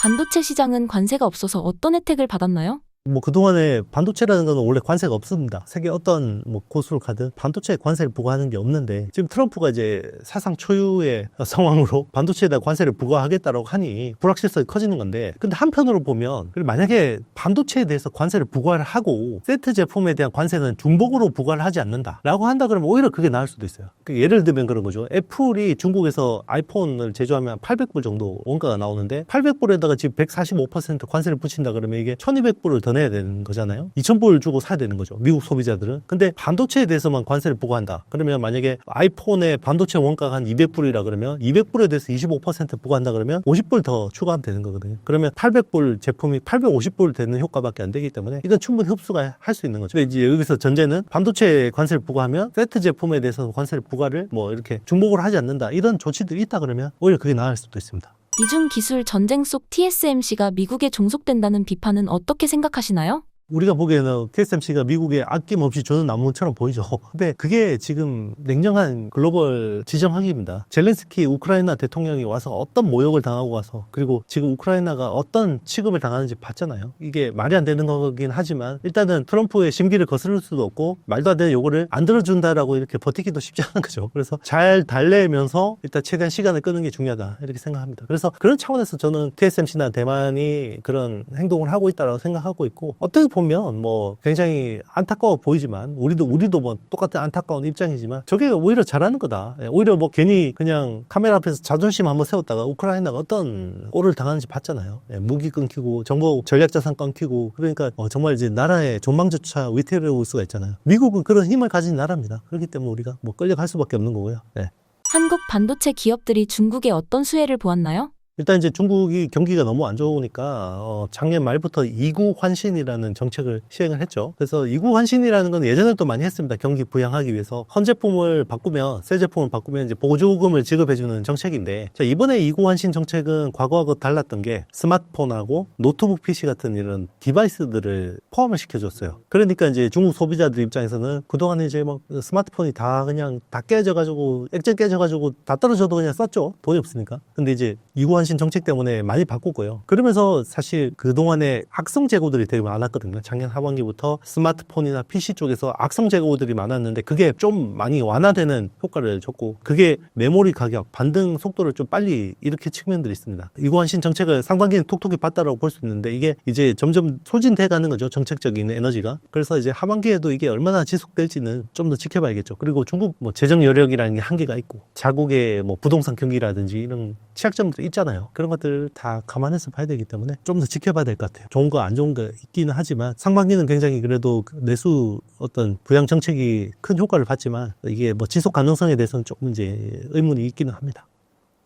반도체 시장은 관세가 없어서 어떤 혜택을 받았나요? 뭐 그동안에 반도체라는 건 원래 관세가 없습니다. 세계 어떤 뭐 곳으로 가든 반도체에 관세를 부과하는 게 없는데 지금 트럼프가 이제 사상 초유의 상황으로 반도체에다 관세를 부과하겠다라고 하니 불확실성이 커지는 건데, 근데 한편으로 보면 만약에 반도체에 대해서 관세를 부과를 하고 세트 제품에 대한 관세는 중복으로 부과를 하지 않는다라고 한다 그러면 오히려 그게 나을 수도 있어요. 예를 들면 그런 거죠. 애플이 중국에서 아이폰을 제조하면 800불 정도 원가가 나오는데 800불에다가 지금 145% 관세를 붙인다 그러면 이게 1200불을 더 내야 되는 거잖아요. 2000불 주고 사야 되는 거죠. 미국 소비자들은. 근데 반도체에 대해서만 관세를 부과한다. 그러면 만약에 아이폰의 반도체 원가가 한 200불이라 그러면 200불에 대해서 25% 부과한다 그러면 50불 더 추가하면 되는 거거든요. 그러면 800불 제품이 850불 되는 효과밖에 안 되기 때문에 이건 충분히 흡수가 할 수 있는 거죠. 이제 여기서 전제는 반도체 관세를 부과하면 세트 제품에 대해서 관세를 부과를 뭐 이렇게 중복을 하지 않는다. 이런 조치들이 있다 그러면 오히려 그게 나을 수도 있습니다. 미중 기술 전쟁 속 TSMC가 미국에 종속된다는 비판은 어떻게 생각하시나요? 우리가 보기에는 TSMC가 미국에 아낌없이 주는 나무처럼 보이죠. 근데 그게 지금 냉정한 글로벌 지정학입니다. 젤렌스키 우크라이나 대통령이 와서 어떤 모욕을 당하고 와서, 그리고 지금 우크라이나가 어떤 취급을 당하는지 봤잖아요. 이게 말이 안 되는 거긴 하지만 일단은 트럼프의 심기를 거스를 수도 없고 말도 안 되는 요구를 안 들어준다라고 이렇게 버티기도 쉽지 않은 거죠. 그래서 잘 달래면서 일단 최대한 시간을 끄는 게 중요하다 이렇게 생각합니다. 그래서 그런 차원에서 저는 TSMC나 대만이 그런 행동을 하고 있다고 생각하고 있고, 어떻게 보면 보면 뭐 굉장히 안타까워 보이지만 우리도 뭐 똑같은 안타까운 입장이지만 저게 오히려 잘하는 거다. 오히려 뭐 괜히 그냥 카메라 앞에서 자존심 한번 세웠다가 우크라이나가 어떤 꼴을 당하는지 봤잖아요. 무기 끊기고 정보 전략자산 끊기고 그러니까 정말 이제 나라의 존망조차 위태로울 수가 있잖아요. 미국은 그런 힘을 가진 나라입니다. 그렇기 때문에 우리가 뭐 끌려갈 수밖에 없는 거고요. 네. 한국 반도체 기업들이 중국에 어떤 수혜를 보았나요? 일단 이제 중국이 경기가 너무 안 좋으니까 작년 말부터 이구 환신이라는 정책을 시행을 했죠. 그래서 이구 환신이라는 건 예전에도 많이 했습니다. 경기 부양하기 위해서 헌 제품을 바꾸면 새 제품을 바꾸면 이제 보조금을 지급해주는 정책인데, 자, 이번에 이구 환신 정책은 과거하고 달랐던 게 스마트폰하고 노트북 PC 같은 이런 디바이스들을 포함을 시켜줬어요. 그러니까 이제 중국 소비자들 입장에서는 그동안 이제 막 스마트폰이 다 그냥 다 깨져가지고 액정 깨져가지고 다 떨어져도 그냥 썼죠. 돈이 없으니까. 근데 이제 이구 환신 정책 때문에 많이 바꿨고요. 그러면서 사실 그동안에 악성 재고들이 되게 많았거든요. 작년 하반기부터 스마트폰이나 PC 쪽에서 악성 재고들이 많았는데 그게 좀 많이 완화되는 효과를 줬고, 그게 메모리 가격, 반등 속도를 좀 빨리 일으킨 측면들이 있습니다. 이구환신 정책을 상반기는 톡톡히 봤다라고 볼 수 있는데 이게 이제 점점 소진돼 가는 거죠. 정책적인 에너지가. 그래서 이제 하반기에도 이게 얼마나 지속될지는 좀 더 지켜봐야겠죠. 그리고 중국 뭐 재정 여력이라는 게 한계가 있고 자국의 뭐 부동산 경기라든지 이런 취약점들이 있잖아요. 그런 것들 다 감안해서 봐야 되기 때문에 좀 더 지켜봐야 될 것 같아요. 좋은 거 안 좋은 거 있기는 하지만 상반기는 굉장히 그래도 내수 어떤 부양 정책이 큰 효과를 봤지만 이게 뭐 지속 가능성에 대해서는 조금 이제 의문이 있기는 합니다.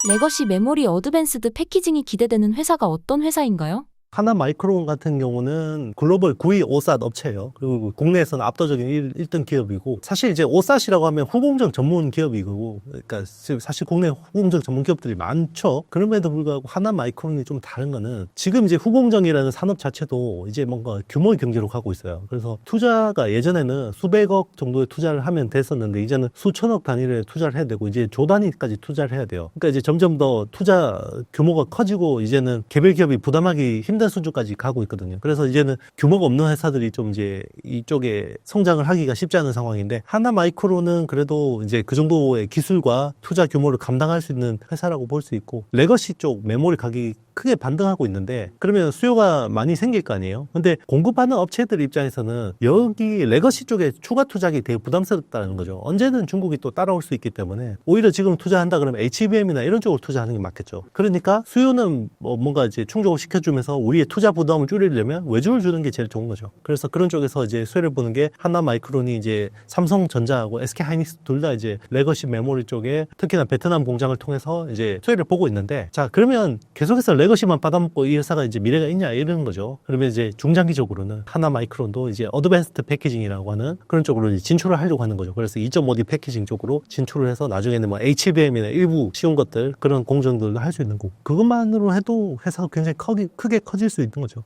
레거시 메모리 어드밴스드 패키징이 기대되는 회사가 어떤 회사인가요? 하나 마이크론 같은 경우는 글로벌 9위 오삿 업체예요. 그리고 국내에서는 압도적인 1등 기업이고, 사실 이제 오삿이라고 하면 후공정 전문 기업이고, 그러니까 사실 국내 후공정 전문 기업들이 많죠. 그럼에도 불구하고 하나 마이크론이 좀 다른 거는 지금 이제 후공정이라는 산업 자체도 이제 뭔가 규모의 경제로 가고 있어요. 그래서 투자가 예전에는 수백억 정도의 투자를 하면 됐었는데 이제는 수천억 단위를 투자를 해야 되고 이제 조 단위까지 투자를 해야 돼요. 그러니까 이제 점점 더 투자 규모가 커지고 이제는 개별 기업이 부담하기 힘든 수준까지 가고 있거든요. 그래서 이제는 규모가 없는 회사들이 좀 이제 이쪽에 성장을 하기가 쉽지 않은 상황인데, 하나 마이크론은 그래도 이제 그 정도의 기술과 투자 규모를 감당할 수 있는 회사라고 볼 수 있고, 레거시 쪽 메모리 가격이 크게 반등하고 있는데 그러면 수요가 많이 생길 거 아니에요. 근데 공급하는 업체들 입장에서는 여기 레거시 쪽에 추가 투자가 되게 부담스럽다는 거죠. 언제든 중국이 또 따라올 수 있기 때문에 오히려 지금 투자한다 그러면 HBM이나 이런 쪽으로 투자하는 게 맞겠죠. 그러니까 수요는 뭔가 이제 충족을 시켜주면서 우리의 투자 부담을 줄이려면 외주를 주는 게 제일 좋은 거죠. 그래서 그런 쪽에서 이제 수혜를 보는 게 하나 마이크론이 이제 삼성전자하고 SK 하이닉스 둘 다 이제 레거시 메모리 쪽에 특히나 베트남 공장을 통해서 이제 수혜를 보고 있는데, 자, 그러면 계속해서 레거시만 받아먹고 이 회사가 이제 미래가 있냐 이러는 거죠. 그러면 이제 중장기적으로는 하나 마이크론도 이제 어드밴스드 패키징이라고 하는 그런 쪽으로 이제 진출을 하려고 하는 거죠. 그래서 2.5D 패키징 쪽으로 진출을 해서 나중에는 뭐 HBM이나 일부 쉬운 것들 그런 공정들도 할 수 있는 거고, 그것만으로 해도 회사가 굉장히 크게 커질 수 있는 거죠.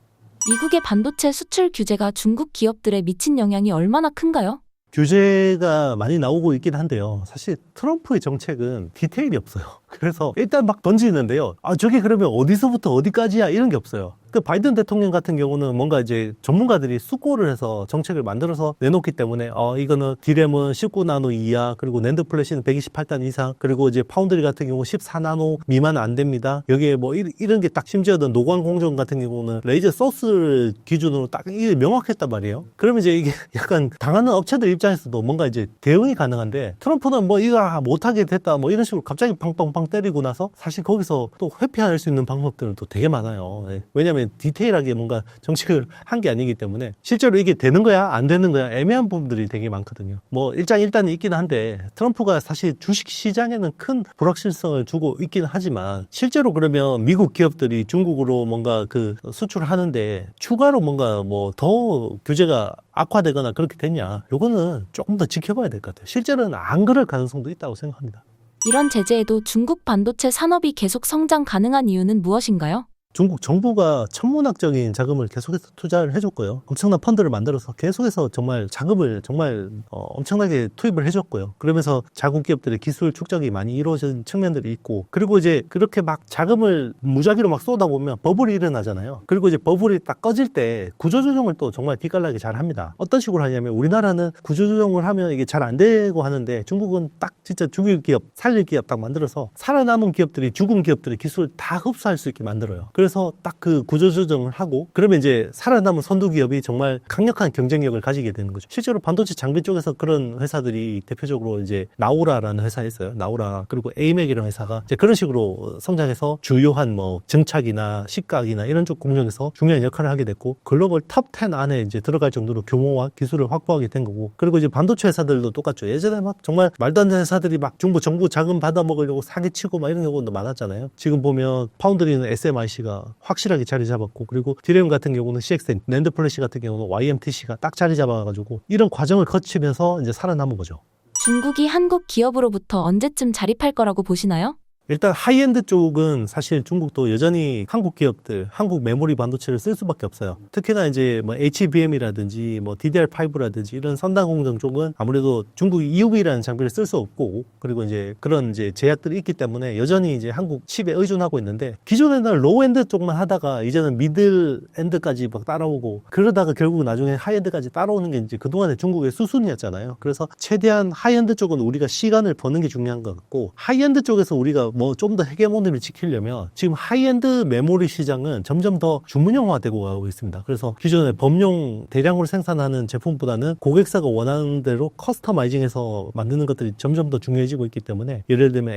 미국의 반도체 수출 규제가 중국 기업들에 미친 영향이 얼마나 큰가요? 규제가 많이 나오고 있긴 한데요. 사실 트럼프의 정책은 디테일이 없어요. 그래서 일단 막 던지는데요. 아, 저게 그러면 어디서부터 어디까지야? 이런 게 없어요. 그 바이든 대통령 같은 경우는 뭔가 이제 전문가들이 숙고를 해서 정책을 만들어서 내놓기 때문에 이거는 D램은 19나노 이하, 그리고 낸드 플래시는 128단 이상, 그리고 이제 파운드리 같은 경우 14나노 미만 안 됩니다. 여기에 뭐 이런 게 딱, 심지어 노광 공정 같은 경우는 레이저 소스 기준으로 딱 이게 명확했단 말이에요. 그러면 이제 이게 약간 당하는 업체들 입장에서도 뭔가 이제 대응이 가능한데, 트럼프는 뭐 이거 못하게 됐다 뭐 이런 식으로 갑자기 팡팡팡 때리고 나서 사실 거기서 또 회피할 수 있는 방법들은 또 되게 많아요. 왜냐면 디테일하게 뭔가 정책을 한 게 아니기 때문에 실제로 이게 되는 거야 안 되는 거야 애매한 부분들이 되게 많거든요. 뭐 일단은 있기는 한데, 트럼프가 사실 주식 시장에는 큰 불확실성을 주고 있기는 하지만 실제로 그러면 미국 기업들이 중국으로 뭔가 그 수출을 하는데 추가로 뭔가 뭐 더 규제가 악화되거나 그렇게 됐냐, 요거는 조금 더 지켜봐야 될 것 같아요. 실제로는 안 그럴 가능성도 있다고 생각합니다. 이런 제재에도 중국 반도체 산업이 계속 성장 가능한 이유는 무엇인가요? 중국 정부가 천문학적인 자금을 계속해서 투자를 해줬고요. 엄청난 펀드를 만들어서 계속해서 정말 자금을 정말 엄청나게 투입을 해줬고요. 그러면서 자국 기업들의 기술 축적이 많이 이루어진 측면들이 있고, 그리고 이제 그렇게 막 자금을 무작위로 막 쏟아보면 버블이 일어나잖아요. 그리고 이제 버블이 딱 꺼질 때 구조조정을 또 정말 기깔나게 잘 합니다. 어떤 식으로 하냐면, 우리나라는 구조조정을 하면 이게 잘 안 되고 하는데 중국은 딱 진짜 죽일 기업, 살릴 기업 딱 만들어서 살아남은 기업들이 죽은 기업들의 기술을 다 흡수할 수 있게 만들어요. 그래서 딱 그 구조조정을 하고 그러면 이제 살아남은 선두 기업이 정말 강력한 경쟁력을 가지게 되는 거죠. 실제로 반도체 장비 쪽에서 그런 회사들이 대표적으로 이제 나우라라는 회사 있어요. 나우라 그리고 에이맥이라는 회사가 이제 그런 식으로 성장해서 주요한 뭐 증착이나 식각이나 이런 쪽 공정에서 중요한 역할을 하게 됐고 글로벌 탑 10 안에 이제 들어갈 정도로 규모와 기술을 확보하게 된 거고 그리고 이제 반도체 회사들도 똑같죠. 예전에 막 정말 말도 안 되는 회사들이 막 중국 정부 자금 받아 먹으려고 사기치고 막 이런 경우도 많았잖아요. 지금 보면 파운드리는 SMIC가 확실하게 자리 잡았고 그리고 디램 같은 경우는 CXN, 낸드 플래시 같은 경우는 YMTC가 딱 자리 잡아가지고 이런 과정을 거치면서 이제 살아남은 거죠. 중국이 한국 기업으로부터 언제쯤 자립할 거라고 보시나요? 일단 하이엔드 쪽은 사실 중국도 여전히 한국 기업들, 한국 메모리 반도체를 쓸 수밖에 없어요. 특히나 이제 뭐 HBM이라든지 뭐 DDR5라든지 이런 선단 공정 쪽은 아무래도 중국이 EUV라는 장비를 쓸 수 없고 그리고 이제 그런 이제 제약들이 있기 때문에 여전히 이제 한국 칩에 의존하고 있는데 기존에는 로우엔드 쪽만 하다가 이제는 미들엔드까지 막 따라오고 그러다가 결국 나중에 하이엔드까지 따라오는 게 이제 그동안의 중국의 수순이었잖아요. 그래서 최대한 하이엔드 쪽은 우리가 시간을 버는 게 중요한 것 같고 하이엔드 쪽에서 우리가 뭐 좀 더 헤게모니를 지키려면 지금 하이엔드 메모리 시장은 점점 더 주문형화되고 가고 있습니다. 그래서 기존에 범용 대량으로 생산하는 제품보다는 고객사가 원하는 대로 커스터마이징해서 만드는 것들이 점점 더 중요해지고 있기 때문에 예를 들면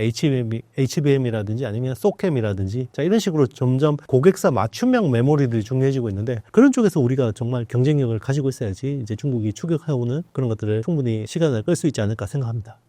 HBM이라든지 아니면 소캠이라든지 자 이런 식으로 점점 고객사 맞춤형 메모리들이 중요해지고 있는데 그런 쪽에서 우리가 정말 경쟁력을 가지고 있어야지 이제 중국이 추격해오는 그런 것들을 충분히 시간을 끌 수 있지 않을까 생각합니다.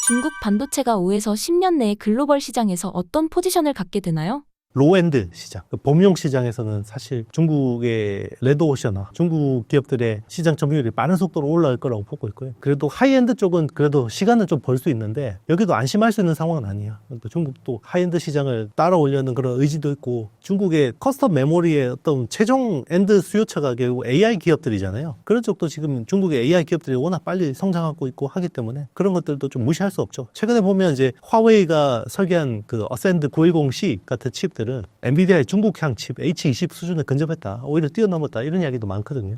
중국 반도체가 5에서 10년 내에 글로벌 시장에서 어떤 포지션을 갖게 되나요? 로엔드 시장, 범용 시장에서는 사실 중국의 레드오션화, 중국 기업들의 시장 점유율이 빠른 속도로 올라갈 거라고 보고 있고요. 그래도 하이엔드 쪽은 그래도 시간은 좀 벌 수 있는데 여기도 안심할 수 있는 상황은 아니에요. 또 중국도 하이엔드 시장을 따라오려는 그런 의지도 있고 중국의 커스텀 메모리의 어떤 최종 엔드 수요처가 결국 AI 기업들이잖아요. 그런 쪽도 지금 중국의 AI 기업들이 워낙 빨리 성장하고 있고 하기 때문에 그런 것들도 좀 무시할 수 없죠. 최근에 보면 이제 화웨이가 설계한 그 어센드 910C 같은 칩들 은 엔비디아의 중국향 칩 H20 수준에 근접했다. 오히려 뛰어넘었다. 이런 이야기도 많거든요.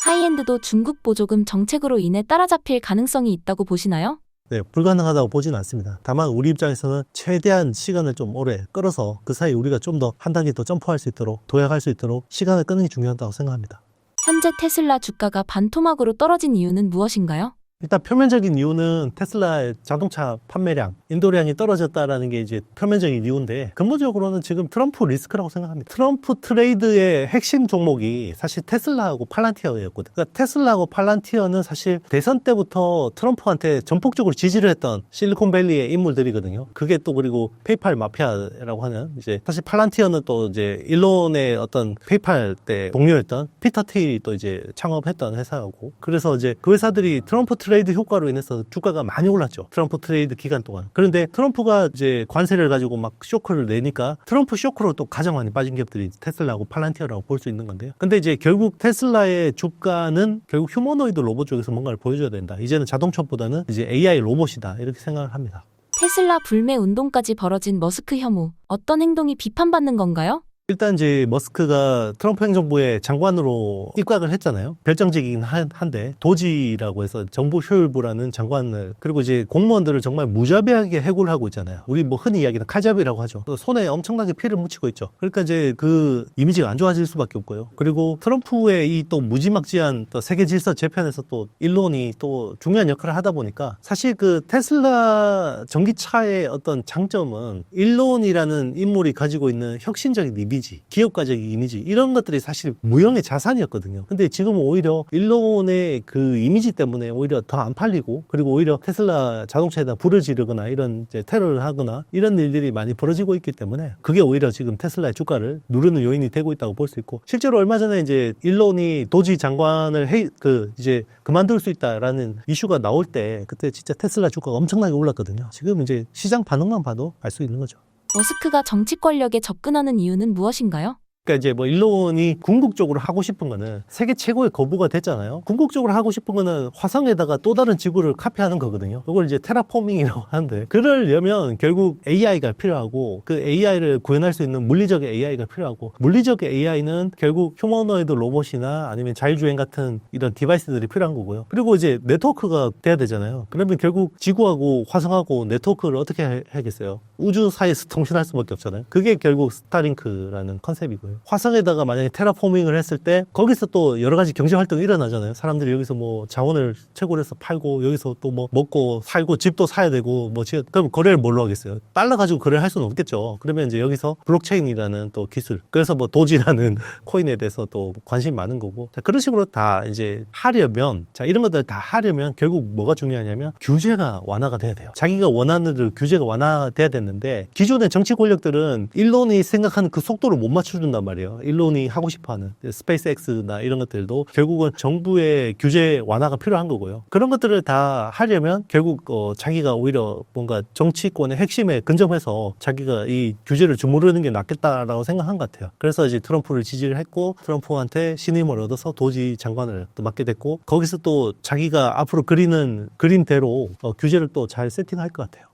하이엔드도 중국 보조금 정책으로 인해 따라잡힐 가능성이 있다고 보시나요? 네, 불가능하다고 보지는 않습니다. 다만 우리 입장에서는 최대한 시간을 좀 오래 끌어서 그 사이 우리가 좀 더 한 단계 더 점프할 수 있도록 도약할 수 있도록 시간을 끄는 게 중요하다고 생각합니다. 현재 테슬라 주가가 반토막으로 떨어진 이유는 무엇인가요? 일단 표면적인 이유는 테슬라의 자동차 판매량, 인도량이 떨어졌다라는 게 이제 표면적인 이유인데 근본적으로는 지금 트럼프 리스크라고 생각합니다. 트럼프 트레이드의 핵심 종목이 사실 테슬라하고 팔란티어였거든요. 그러니까 테슬라하고 팔란티어는 사실 대선 때부터 트럼프한테 전폭적으로 지지를 했던 실리콘밸리의 인물들이거든요. 그게 또 그리고 페이팔 마피아라고 하는 이제 사실 팔란티어는 또 이제 일론의 어떤 페이팔 때 동료였던 피터 틸이 또 이제 창업했던 회사고 그래서 이제 그 회사들이 트럼프 트레이드 효과로 인해서 주가가 많이 올랐죠. 트럼프 트레이드 기간 동안. 그런데 트럼프가 이제 관세를 가지고 막 쇼크를 내니까 트럼프 쇼크로 또 가장 많이 빠진 기업들이 테슬라하고 팔란티어라고 볼 수 있는 건데요. 근데 이제 결국 테슬라의 주가는 결국 휴머노이드 로봇 쪽에서 뭔가를 보여줘야 된다. 이제는 자동차보다는 이제 AI 로봇이다. 이렇게 생각을 합니다. 테슬라 불매 운동까지 벌어진 머스크 혐오. 어떤 행동이 비판받는 건가요? 일단 이제 머스크가 트럼프 행정부의 장관으로 입각을 했잖아요. 별정직이긴 한데 도지라고 해서 정부 효율부라는 장관을 그리고 이제 공무원들을 정말 무자비하게 해고를 하고 있잖아요. 우리 뭐 흔히 이야기하는 칼잡이라고 하죠. 손에 엄청나게 피를 묻히고 있죠. 그러니까 이제 그 이미지가 안 좋아질 수밖에 없고요. 그리고 트럼프의 이 또 무지막지한 또 세계 질서 재편에서 또 일론이 또 중요한 역할을 하다 보니까 사실 그 테슬라 전기차의 어떤 장점은 일론이라는 인물이 가지고 있는 혁신적인 이미지 기업가적인 이미지 이런 것들이 사실 무형의 자산이었거든요. 근데 지금은 오히려 일론의 그 이미지 때문에 오히려 더 안 팔리고 그리고 오히려 테슬라 자동차에다 불을 지르거나 이런 이제 테러를 하거나 이런 일들이 많이 벌어지고 있기 때문에 그게 오히려 지금 테슬라의 주가를 누르는 요인이 되고 있다고 볼 수 있고 실제로 얼마 전에 이제 일론이 도지 장관을 이제 그만둘 수 있다라는 이슈가 나올 때 그때 진짜 테슬라 주가가 엄청나게 올랐거든요. 지금 이제 시장 반응만 봐도 알 수 있는 거죠. 머스크가 정치 권력에 접근하는 이유는 무엇인가요? 그러니까 이제 뭐 일론이 궁극적으로 하고 싶은 거는 세계 최고의 거부가 됐잖아요. 궁극적으로 하고 싶은 거는 화성에다가 또 다른 지구를 카피하는 거거든요. 이걸 이제 테라포밍이라고 하는데, 그러려면 결국 AI가 필요하고, 그 AI를 구현할 수 있는 물리적 AI가 필요하고, 물리적 AI는 결국 휴머노이드 로봇이나 아니면 자율주행 같은 이런 디바이스들이 필요한 거고요. 그리고 이제 네트워크가 돼야 되잖아요. 그러면 결국 지구하고 화성하고 네트워크를 어떻게 하겠어요? 우주 사이에서 통신할 수밖에 없잖아요. 그게 결국 스타링크라는 컨셉이고요. 화성에다가 만약에 테라포밍을 했을 때 거기서 또 여러 가지 경제 활동이 일어나잖아요. 사람들이 여기서 뭐 자원을 채굴 해서 팔고, 여기서 또 뭐 먹고 살고, 집도 사야 되고, 뭐 그럼 거래를 뭘로 하겠어요? 달러 가지고 거래를 할 수는 없겠죠. 그러면 이제 여기서 블록체인이라는 또 기술, 그래서 뭐 도지라는 코인에 대해서 또 관심이 많은 거고, 자, 그런 식으로 다 이제 하려면, 자, 이런 것들 다 하려면 결국 뭐가 중요하냐면 규제가 완화가 돼야 돼요. 자기가 원하는 대로 규제가 완화돼야 되는데, 기존의 정치 권력들은 일론이 생각하는 그 속도를 못 맞춰준단 말이에요. 일론이 하고 싶어하는 스페이스X나 이런 것들도 결국은 정부의 규제 완화가 필요한 거고요. 그런 것들을 다 하려면 결국 자기가 오히려 뭔가 정치권의 핵심에 근접해서 자기가 이 규제를 주무르는 게 낫겠다라고 생각한 것 같아요. 그래서 이제 트럼프를 지지를 했고, 트럼프한테 신임을 얻어서 도지 장관을 또 맡게 됐고, 거기서 또 자기가 앞으로 그리는 그림대로 규제를 또 잘 세팅할 것 같아요.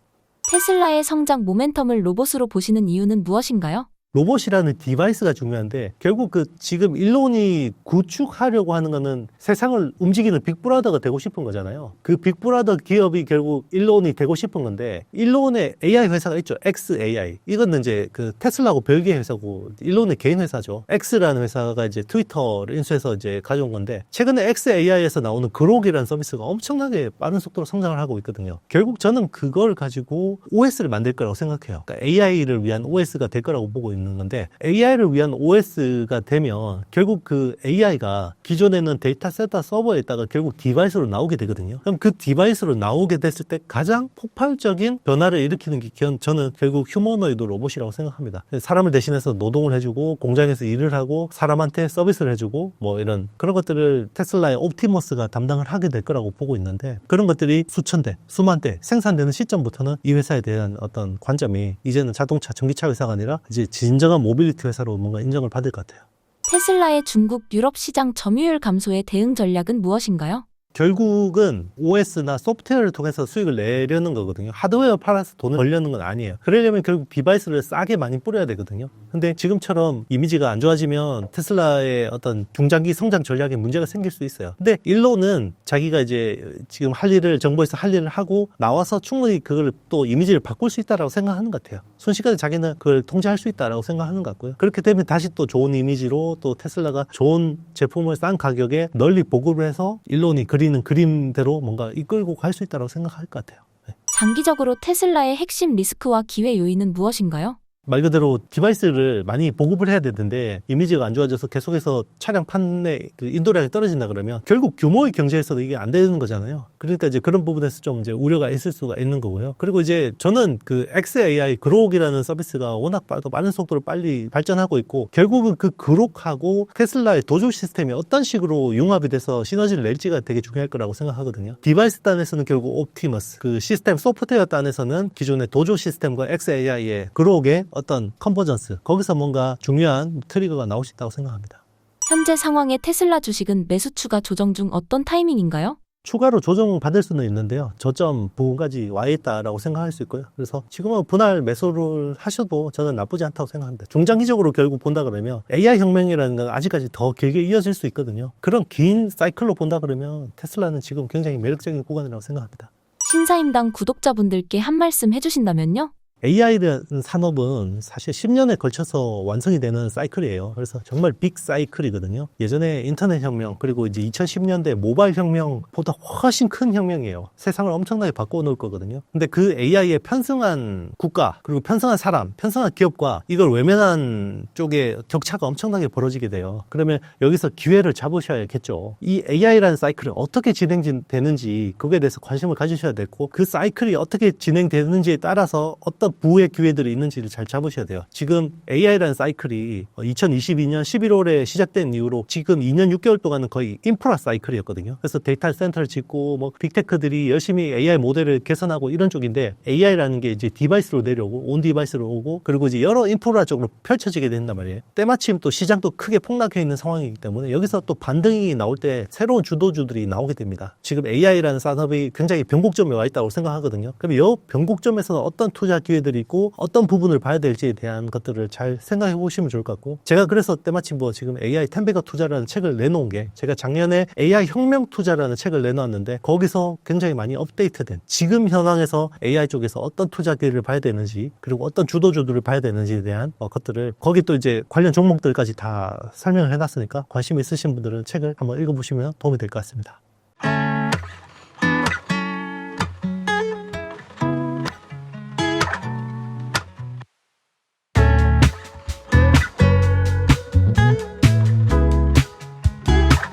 테슬라의 성장 모멘텀을 로봇으로 보시는 이유는 무엇인가요? 로봇이라는 디바이스가 중요한데, 결국 그 지금 일론이 구축하려고 하는 거는 세상을 움직이는 빅브라더가 되고 싶은 거잖아요. 그 빅브라더 기업이 결국 일론이 되고 싶은 건데, 일론의 AI 회사가 있죠. XAI. 이거는 이제 그 테슬라하고 별개의 회사고, 일론의 개인 회사죠. X라는 회사가 이제 트위터를 인수해서 이제 가져온 건데, 최근에 XAI에서 나오는 그록이라는 서비스가 엄청나게 빠른 속도로 성장을 하고 있거든요. 결국 저는 그걸 가지고 OS를 만들 거라고 생각해요. 그러니까 AI를 위한 OS가 될 거라고 보고 있는 건데, AI를 위한 OS가 되면 결국 그 AI가 기존에는 데이터 센터 서버에 있다가 결국 디바이스로 나오게 되거든요. 그럼 그 디바이스로 나오게 됐을 때 가장 폭발적인 변화를 일으키는 게 저는 결국 휴머노이드 로봇이라고 생각합니다. 사람을 대신해서 노동을 해주고, 공장에서 일을 하고, 사람한테 서비스를 해주고, 뭐 이런 그런 것들을 테슬라의 옵티머스가 담당을 하게 될 거라고 보고 있는데, 그런 것들이 수천 대, 수만 대 생산되는 시점부터는 이 회사에 대한 어떤 관점이 이제는 자동차, 전기차 회사가 아니라 이제 진정한 모빌리티 회사로 뭔가 인정을 받을 것 같아요. 테슬라의 중국, 유럽 시장 점유율 감소의 대응 전략은 무엇인가요? 결국은 OS나 소프트웨어를 통해서 수익을 내려는 거거든요. 하드웨어 팔아서 돈을 벌려는 건 아니에요. 그러려면 결국 디바이스를 싸게 많이 뿌려야 되거든요. 근데 지금처럼 이미지가 안 좋아지면 테슬라의 어떤 중장기 성장 전략에 문제가 생길 수 있어요. 근데 일론은 자기가 이제 지금 할 일을, 정부에서 할 일을 하고 나와서 충분히 그걸 또 이미지를 바꿀 수 있다라고 생각하는 것 같아요. 순식간에 자기는 그걸 통제할 수 있다라고 생각하는 것 같고요. 그렇게 되면 다시 또 좋은 이미지로 또 테슬라가 좋은 제품을 싼 가격에 널리 보급을 해서 일론이 그리는 그림대로 뭔가 이끌고 갈 수 있다고 생각할 것 같아요. 네. 장기적으로 테슬라의 핵심 리스크와 기회 요인은 무엇인가요? 말 그대로 디바이스를 많이 보급을 해야 되는데 이미지가 안 좋아져서 계속해서 차량 판매 그 인도량이 떨어진다 그러면 결국 규모의 경제에서도 이게 안 되는 거잖아요. 그러니까 이제 그런 부분에서 좀 이제 우려가 있을 수가 있는 거고요. 그리고 이제 저는 그 XAI 그록이라는 서비스가 워낙 빠른 속도로 빨리 발전하고 있고, 결국은 그 그록하고 테슬라의 도조 시스템이 어떤 식으로 융합이 돼서 시너지를 낼지가 되게 중요할 거라고 생각하거든요. 디바이스 단에서는 결국 옵티머스, 그 시스템 소프트웨어 단에서는 기존의 도조 시스템과 XAI의 그록의 어떤 컨버전스, 거기서 뭔가 중요한 트리거가 나올 수 있다고 생각합니다. 현재 상황의 테슬라 주식은 매수 추가 조정 중 어떤 타이밍인가요? 추가로 조정받을 수는 있는데요. 저점 부분까지 와 있다라고 생각할 수 있고요. 그래서 지금은 분할 매수를 하셔도 저는 나쁘지 않다고 생각합니다. 중장기적으로 결국 본다 그러면 AI 혁명이라는 건 아직까지 더 길게 이어질 수 있거든요. 그런 긴 사이클로 본다 그러면 테슬라는 지금 굉장히 매력적인 구간이라고 생각합니다. 신사임당 구독자분들께 한 말씀 해주신다면요? AI라는 산업은 사실 10년에 걸쳐서 완성이 되는 사이클이에요. 그래서 정말 빅 사이클이거든요. 예전에 인터넷 혁명, 그리고 이제 2010년대 모바일 혁명보다 훨씬 큰 혁명이에요. 세상을 엄청나게 바꿔놓을 거거든요. 근데 그 AI에 편승한 국가, 그리고 편승한 사람, 편승한 기업과 이걸 외면한 쪽에 격차가 엄청나게 벌어지게 돼요. 그러면 여기서 기회를 잡으셔야겠죠. 이 AI라는 사이클이 어떻게 진행되는지 그거에 대해서 관심을 가지셔야 되고, 그 사이클이 어떻게 진행되는지에 따라서 어떤 어떤 부의 기회들이 있는지를 잘 잡으셔야 돼요. 지금 AI라는 사이클이 2022년 11월에 시작된 이후로 지금 2년 6개월 동안은 거의 인프라 사이클이었거든요. 그래서 데이터 센터를 짓고 뭐 빅테크들이 열심히 AI 모델을 개선하고 이런 쪽인데 AI라는 게 이제 디바이스로 내려오고 온 디바이스로 오고 그리고 이제 여러 인프라 쪽으로 펼쳐지게 된단 말이에요. 때마침 또 시장도 크게 폭락해 있는 상황이기 때문에 여기서 또 반등이 나올 때 새로운 주도주들이 나오게 됩니다. 지금 AI라는 산업이 굉장히 변곡점에 와 있다고 생각하거든요. 그럼 이 변곡점에서는 어떤 투자 기회들이 있고 어떤 부분을 봐야 될지에 대한 것들을 잘 생각해 보시면 좋을 것 같고 제가 그래서 때마침 뭐 지금 AI 10배가 투자라는 책을 내놓은 게 제가 작년에 AI 혁명 투자라는 책을 내놓았는데 거기서 굉장히 많이 업데이트된 지금 현황에서 AI 쪽에서 어떤 투자 기회를 봐야 되는지 그리고 어떤 주도주들을 봐야 되는지에 대한 것들을 거기 또 이제 관련 종목들까지 다 설명을 해놨으니까 관심 있으신 분들은 책을 한번 읽어보시면 도움이 될 것 같습니다.